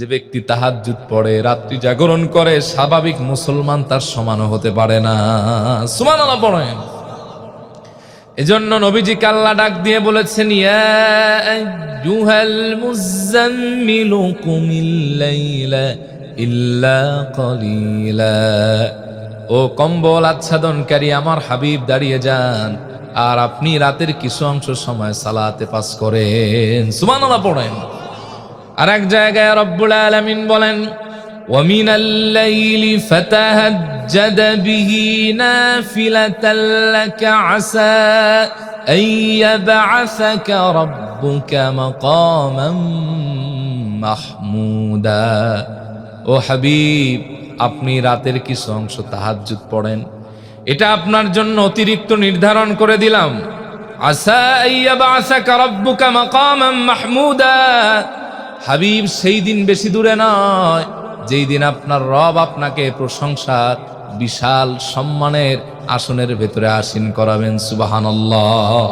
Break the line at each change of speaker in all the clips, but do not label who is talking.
যে ব্যক্তি তাহাজ্জুদ পড়ে, রাত্রি জাগরণ করে, স্বাভাবিক মুসলমান তার সমানও হতে পারে না। সুবহানাল্লাহ পড়েন। এজন্য নবীজিকে আল্লাহ ডাক দিয়ে বলেছেন, ইয়া আইয়ুহাল মুযাম্মিলু কুমিল লাইলা ইল্লা কলিলা। ও কম্বল আচ্ছাদনকারী আমার হাবিব, দাঁড়িয়ে যান আর আপনি রাতের কিছু অংশ সময় সালাতে পাস করেন। সুবহানাল্লাহ পড়েন। আর এক জায়গায় রব্বুল আলামিন বলেন, وَمِنَ اللَّيْلِ فَتَهَجَّدْ بِهِ نَافِلَةً لَكَ عَسَى أَن يَبْعَثَكَ رَبُّكَ مَقَامًا মাহমুদা। ও হাবিব, আপনি রাতের কিছু অংশ তাহাজ্জুদ পড়েন, এটা আপনার জন্য অতিরিক্ত নির্ধারণ করে দিলাম। আসা আন ইয়াবআসাকা রাব্বুকা মাকামান মাহমুদা। হাবিব, সেই দিন বেশি দূরে নয় যেই দিন আপনার রব আপনাকে প্রশংসার বিশাল সম্মানের আসনের ভেতরে আসীন করাবেন। সুবহানাল্লাহ।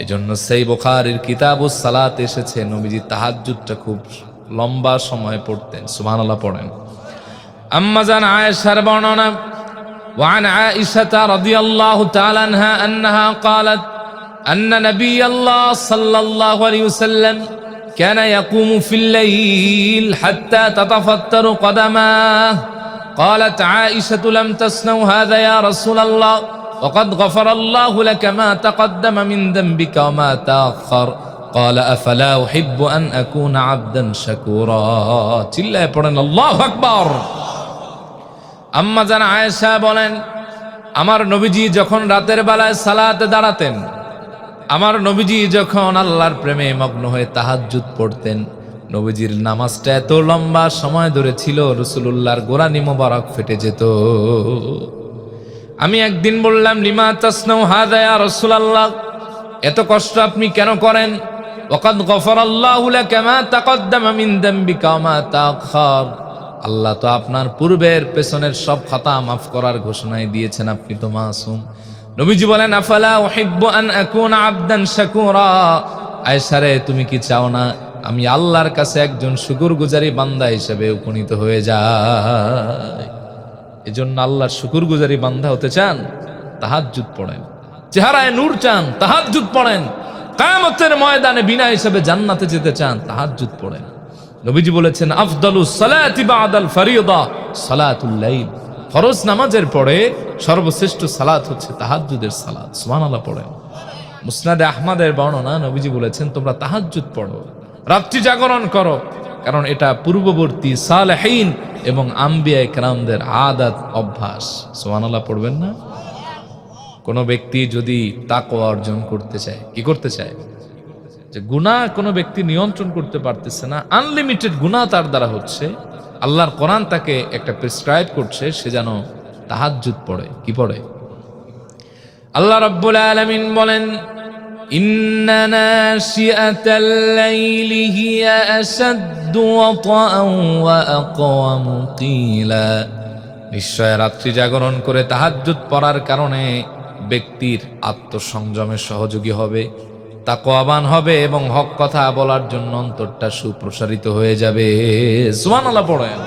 এজন্য সেই বুখারীর কিতাবুস সালাত এসেছে, নবীজি তাহাজ্জুদটা খুব লম্বা সময় পড়তেন। সুবহানাল্লাহ পড়েন। আম্মা জান আয়েশার বর্ণনা, وعن عائشة رضي الله تعالى عنها أنها قالت أن نبي الله صلى الله عليه وسلم كان يقوم في الليل حتى تتفطر قدماه. قالت عائشة لم تصنعوا هذا يا رسول الله وقد غفر الله لك ما تقدم من ذنبك وما تأخر. قال أفلا أحب أن أكون عبدا شكورا. চিল্লায়ে পড়েন আল্লাহু আকবার। আম্মা জান আয়েশা বলেন, আমার নবীজি যখন রাতের বেলায় সালাতে দাঁড়াতেন, আমার নবীজি যখন আল্লাহর প্রেমে মগ্ন হয়ে তাহাজ্জুদ পড়তেন, নবীজির নামাজটা এত লম্বা সময় ধরে ছিল, রাসূলুল্লাহর গোরানি মোবারক ফেটে যেত। আমি একদিন বললাম, লিমা তাসনাউ হাযা ইয়া রাসূলুল্লাহ, এত কষ্ট আপনি কেন করেন? ওয়াকাদ গফারাল্লাহু লাকা মা তাকদ্দামা মিন যামবিকা ওয়া মা তাআখার। আল্লাহ তো আপনার পূর্বের পেছনের সব খাতা মাফ করার ঘোষণাই দিয়েছেন, আপনি তো মাসুম। নবীজি বলেন, আফালা উহিব্বু আন আকুনা আবদান শাকুরা। আয়েশা রে, তুমি কি চাও না আমি আল্লাহর কাছে একজন শুকরগুজারি বান্দা হিসেবে উপনীত হয়ে যাই? এজন্য আল্লাহর শুকরগুজারি বান্দা হতে চান, তাহাজ্জুদ পড়েন। চেহারায় নূর চান, তাহাজ্জুদ পড়েন। কিয়ামতের ময়দানে বিনা হিসেবে জান্নাতে যেতে চান, তাহাজ্জুদ পড়েন। নবীজি বলেছেন, আফদালুস সালাতি বাদাল ফরিদা সালাতুল লাইল। ফরজ নামাজের পরে সর্বশ্রেষ্ঠ সালাত হচ্ছে তাহাজ্জুদের সালাত। সুবহানাল্লাহ পড়েন। মুসনাদে আহমদের বর্ণনা, নবীজি বলেছেন, তোমরা তাহাজ্জুদ পড়ো, রাত্রি জাগরণ করো, কারণ এটা পূর্ববর্তী সালেহীন এবং আম্বিয়া ইকরামদের আদত, অভ্যাস। সুবহানাল্লাহ পড়বেন না? কোন ব্যক্তি যদি তাকওয়া অর্জন করতে চায়, কি করতে চায়? যে গুনাহ কোনো ব্যক্তি নিয়ন্ত্রণ করতে পারতেছে না, আনলিমিটেড গুনাহ তার দ্বারা হচ্ছে, আল্লাহর কোরআন তাকে একটা প্রেসক্রাইব করছে, সে যেন তাহাজ্জুদ পড়ে। কি পড়ে? আল্লাহ রাব্বুল আলামিন বলেন, ইন্না নাশিআতাল লাইলি হিয়া আশাদ্দু ওয়াতাআন ওয়া আকওয়ামু কিলা। নিশ্চয় রাত্রি জাগরণ করে তাহাজ্জুদ পড়ার কারণে ব্যক্তির আত্মসংযমে সহযোগী হবে, তাকওয়াবান হবে এবং হক কথা বলার জন্য অন্তরটা সুপ্রসারিত হয়ে যাবে। সুবহানাল্লাহ পড়েন।